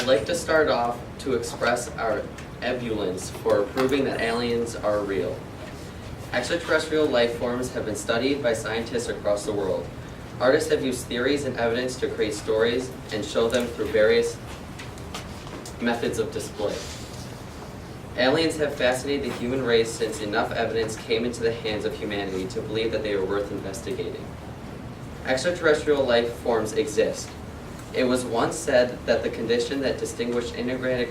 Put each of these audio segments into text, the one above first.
like to start off to express our ebullience for proving that aliens are real. Extraterrestrial life forms have been studied by scientists across the world. Artists have used theories and evidence to create stories and show them through various methods of display. Aliens have fascinated the human race since enough evidence came into the hands of humanity to believe that they are worth investigating. Extraterrestrial life forms exist. It was once said that the condition that distinguished inorganic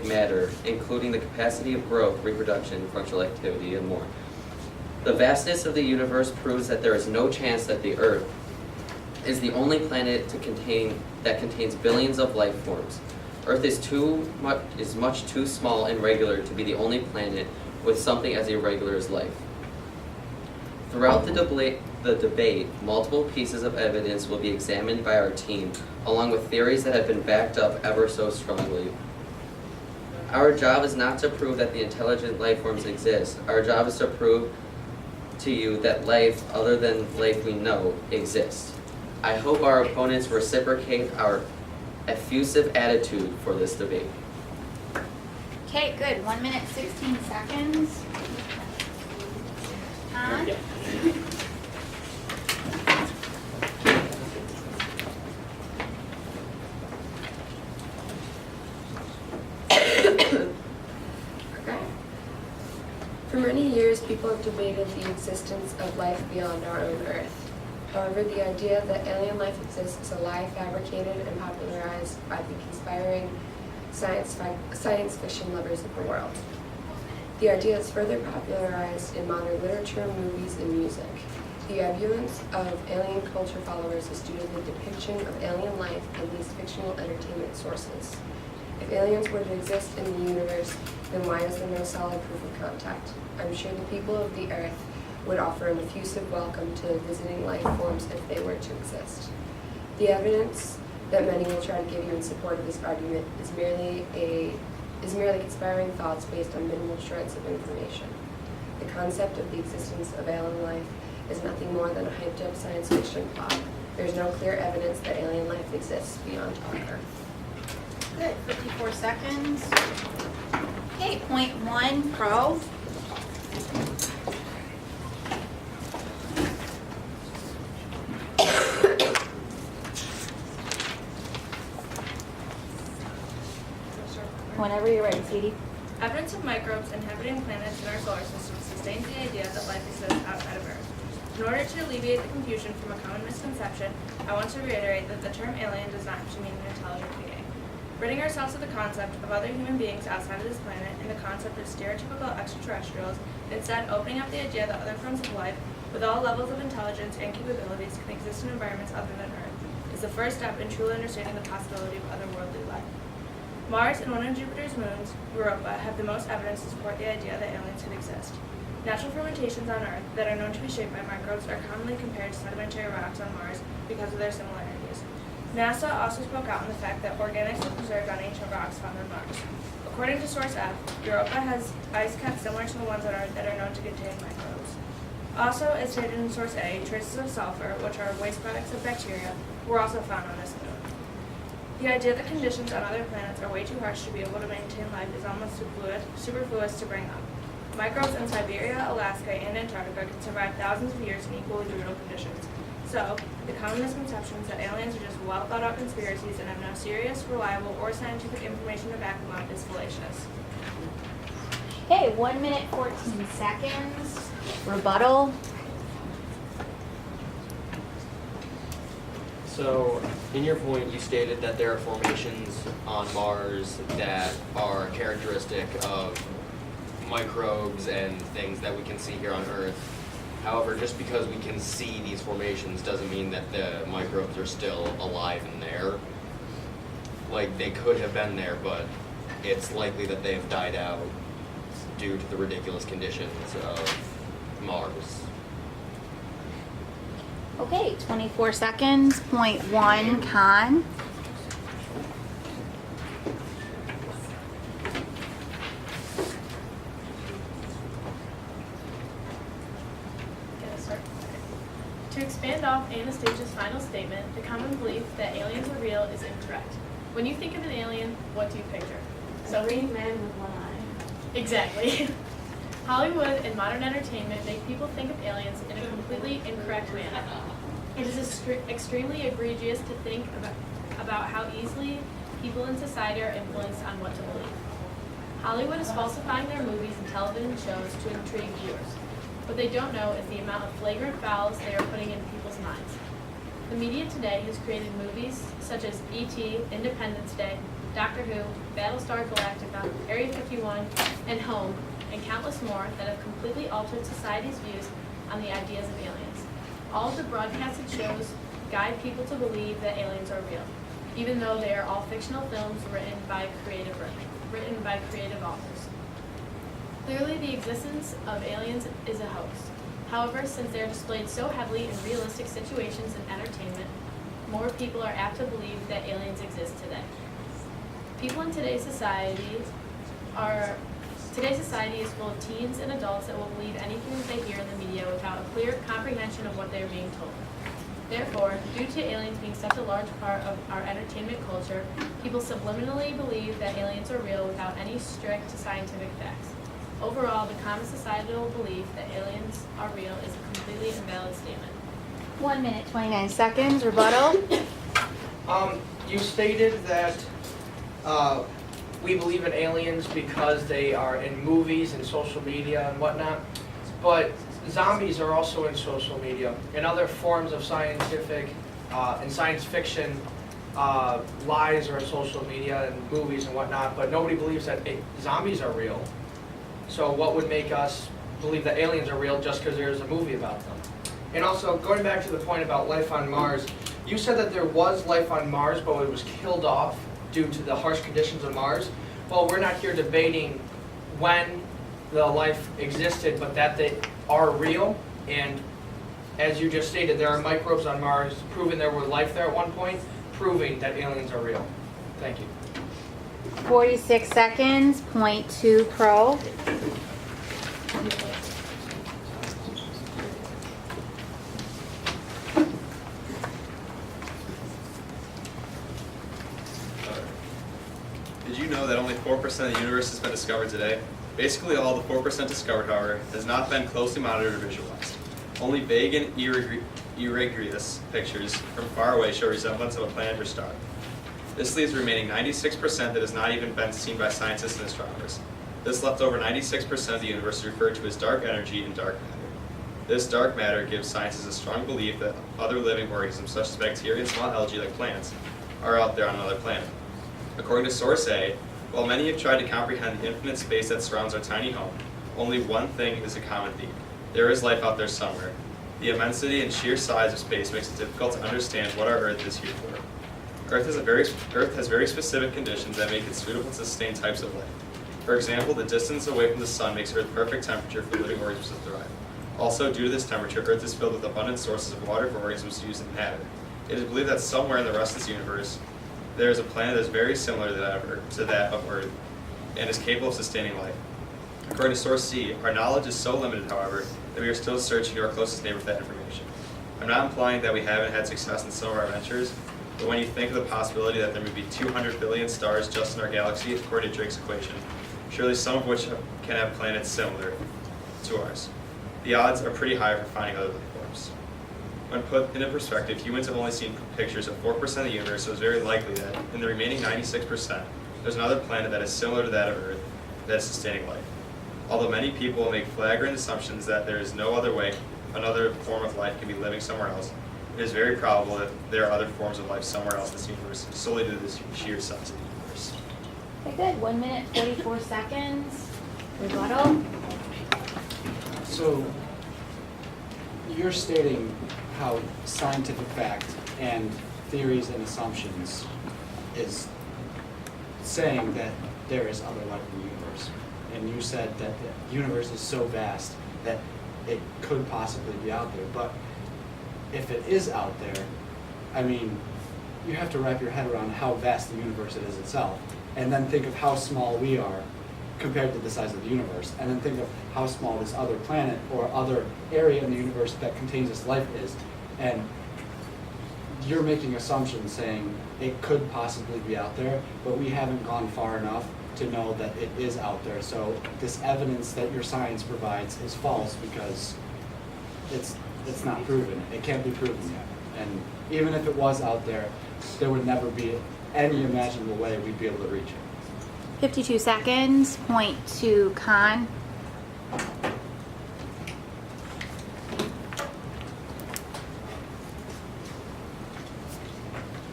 matter, including the capacity of growth, reproduction, functional activity, and more. The vastness of the universe proves that there is no chance that the Earth is the only planet that contains billions of life forms. Earth is much too small and regular to be the only planet with something as irregular as life. Throughout the debate, multiple pieces of evidence will be examined by our team, along with theories that have been backed up ever so strongly. Our job is not to prove that the intelligent life forms exist. Our job is to prove to you that life other than life we know exists. I hope our opponents reciprocate our effusive attitude for this debate. Okay, good. 1 minute, 16 seconds. On. For many years, people have debated the existence of life beyond our own Earth. However, the idea that alien life exists is a lie fabricated and popularized by the conspiring science fiction lovers of the world. The idea is further popularized in modern literature, movies, and music. The ebullience of alien culture followers is due to the depiction of alien life in these fictional entertainment sources. If aliens were to exist in the universe, then why is there no solid proof of contact? I'm sure the people of the Earth would offer an effusive welcome to visiting life forms if they were to exist. The evidence that many will try to give you in support of this argument is merely conspiring thoughts based on minimal shreds of information. The concept of the existence of alien life is nothing more than a hyped-up science fiction plot. There's no clear evidence that alien life exists beyond our Earth. Good. 54 seconds. Okay, point 1, pro. Whenever you're ready, sweetie. Evidence of microbes inhabiting planets in our solar system sustains the idea that life exists outside of Earth. In order to alleviate the confusion from a common misconception, I want to reiterate that the term alien does not have to mean an intelligent being. Ridding ourselves of the concept of other human beings outside of this planet and the concept of stereotypical extraterrestrials, instead opening up the idea that other forms of life, with all levels of intelligence and capabilities, can exist in environments other than Earth, is the first step in truly understanding the possibility of otherworldly life. Mars and one of Jupiter's moons, Europa, have the most evidence to support the idea that aliens could exist. Natural fermentations on Earth that are known to be shaped by microbes are commonly compared to sedimentary rocks on Mars because of their similarities. NASA also spoke out on the fact that organics were preserved on ancient rocks found on Mars. According to Source F, Europa has ice caps similar to the ones on Earth that are known to contain microbes. Also, as stated in Source A, traces of sulfur, which are waste products of bacteria, were also found on this moon. The idea that conditions on other planets are way too harsh to be able to maintain life is almost superfluous to bring up. Microbes in Siberia, Alaska, and Antarctica can survive thousands of years in equally brutal conditions. So, the common misconceptions that aliens are just well-thought-out conspiracies and have no serious, reliable, or scientific information to back them up is fallacious. Okay, 1 minute, 14 seconds. Rebuttal. So, in your point, you stated that there are formations on Mars that are characteristic of microbes and things that we can see here on Earth. However, just because we can see these formations doesn't mean that the microbes are still alive in there. Like, they could have been there, but it's likely that they have died out due to the ridiculous conditions of Mars. Okay, 24 seconds. Point 1, con. To expand off Anastasia's final statement, the common belief that aliens are real is incorrect. When you think of an alien, what do you picture? A green man with one eye. Exactly. Hollywood and modern entertainment make people think of aliens in a completely incorrect manner. It is extremely egregious to think about how easily people in society are influenced on what to believe. Hollywood is falsifying their movies and television shows to intrigue viewers. What they don't know is the amount of flagrant fouls they are putting in people's minds. The media today has created movies such as E.T., Independence Day, Doctor Who, Battlestar Galactica, Area 51, and Home, and countless more that have completely altered society's views on the ideas of aliens. All of the broadcasted shows guide people to believe that aliens are real, even though they are all fictional films written by creative authors. Clearly, the existence of aliens is a hoax. However, since they are displayed so heavily in realistic situations and entertainment, more people are apt to believe that aliens exist today. People in today's society is full of teens and adults that will believe anything that they hear in the media without a clear comprehension of what they are being told. Therefore, due to aliens being such a large part of our entertainment culture, people subliminally believe that aliens are real without any strict scientific facts. Overall, the common societal belief that aliens are real is a completely invalid statement. 1 minute, 29 seconds. Rebuttal. You stated that we believe in aliens because they are in movies and social media and whatnot, but zombies are also in social media and other forms of scientific and science fiction lies are in social media and movies and whatnot, but nobody believes that zombies are real. So what would make us believe that aliens are real just because there's a movie about them? And also, going back to the point about life on Mars, you said that there was life on Mars, but it was killed off due to the harsh conditions of Mars. Well, we're not here debating when the life existed, but that they are real. And as you just stated, there are microbes on Mars, proving there was life there at one point, proving that aliens are real. Thank you. 46 seconds. Point 2 pro. Did you know that only 4% of the universe has been discovered today? Basically all the 4% discovered, however, has not been closely monitored or visualized. Only vague and irregular pictures from far away show resemblance of a planet or star. This leaves the remaining 96% that has not even been seen by scientists and astronomers. This leftover 96% of the universe is referred to as dark energy and dark matter. This dark matter gives scientists a strong belief that other living organisms, such as bacteria and small algae like plants, are out there on another planet. According to Source A, while many have tried to comprehend the infinite space that surrounds our tiny home, only one thing is a common theme. There is life out there somewhere. The immensity and sheer size of space makes it difficult to understand what our Earth is here for. Earth has very specific conditions that make it suitable to sustain types of life. For example, the distance away from the sun makes Earth perfect temperature for living organisms to thrive. Also, due to this temperature, Earth is filled with abundant sources of water for organisms to use and inhabit. It is believed that somewhere in the rest of this universe, there is a planet that is very similar to that of Earth and is capable of sustaining life. According to Source C, our knowledge is so limited, however, that we are still searching to our closest neighbor for that information. I'm not implying that we haven't had success in some of our ventures, but when you think of the possibility that there may be 200 billion stars just in our galaxy, according to Drake's equation, surely some of which can have planets similar to ours. The odds are pretty high for finding other life forms. When put into perspective, humans have only seen pictures of 4% of the universe, so it's very likely that in the remaining 96%, there's another planet that is similar to that of Earth that is sustaining life. Although many people will make flagrant assumptions that there is no other way another form of life can be living somewhere else, it is very probable that there are other forms of life somewhere else in this universe, solely due to the sheer size of the universe. Okay, good. 1 minute, 44 seconds. Rebuttal. So you're stating how scientific fact and theories and assumptions is saying that there is other life in the universe. And you said that the universe is so vast that it could possibly be out there. But if it is out there, I mean, you have to wrap your head around how vast the universe is itself, and then think of how small we are compared to the size of the universe, and then think of how small this other planet or other area in the universe that contains this life is. And you're making assumptions saying it could possibly be out there, but we haven't gone far enough to know that it is out there. So this evidence that your science provides is false because it's not proven. It can't be proven yet. And even if it was out there, there would never be any imaginable way we'd be able to reach it. 52 seconds. Point to Khan.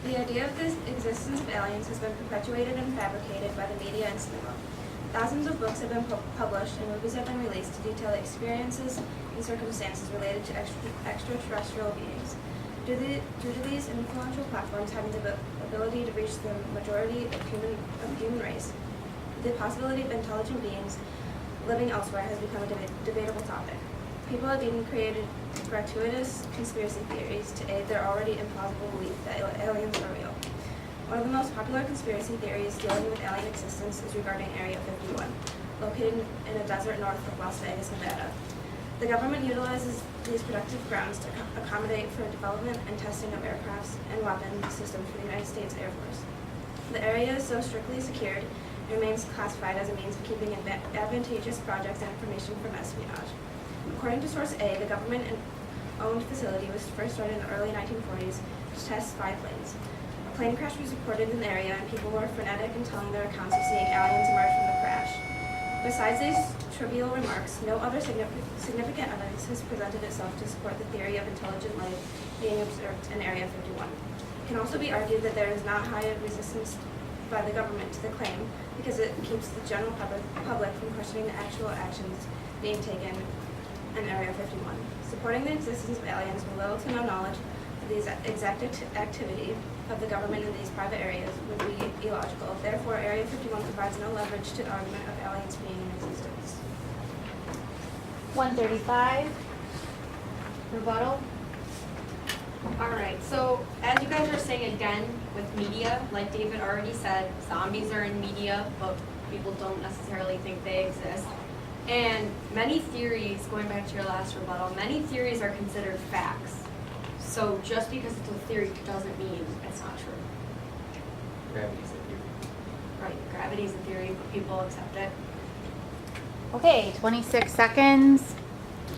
The idea of the existence of aliens has been perpetuated and fabricated by the media and cinema. Thousands of books have been published and movies have been released to detail the experiences and circumstances related to extraterrestrial beings. Due to these influential platforms having the ability to reach the majority of human race, the possibility of intelligent beings living elsewhere has become a debatable topic. People have even created gratuitous conspiracy theories to aid their already implausible belief that aliens are real. One of the most popular conspiracy theories dealing with alien existence is regarding Area 51, located in a desert north of Las Vegas, Nevada. The government utilizes these productive grounds to accommodate for development and testing of aircrafts and weapon systems for the United States Air Force. The area is so strictly secured and remains classified as a means of keeping advantageous projects and information from espionage. According to Source A, the government-owned facility was first started in the early 1940s to test spy planes. A plane crash was reported in the area, and people were frenetic in telling their accounts of seeing aliens emerge from the crash. Besides these trivial remarks, no other significant evidence has presented itself to support the theory of intelligent life being observed in Area 51. It can also be argued that there is not high resistance by the government to the claim because it keeps the general public from questioning the actual actions being taken in Area 51. Supporting the existence of aliens with little to no knowledge of the exact activity of the government in these private areas would be illogical. Therefore, Area 51 provides no leverage to the argument of aliens being in existence. 135. Rebuttal. All right, so as you guys are saying again with media, like David already said, zombies are in media, but people don't necessarily think they exist. And many theories, going back to your last rebuttal, many theories are considered facts. So just because it's a theory doesn't mean it's not true. Gravity's a theory. Right, gravity's a theory, but people accept it. Okay, 26 seconds.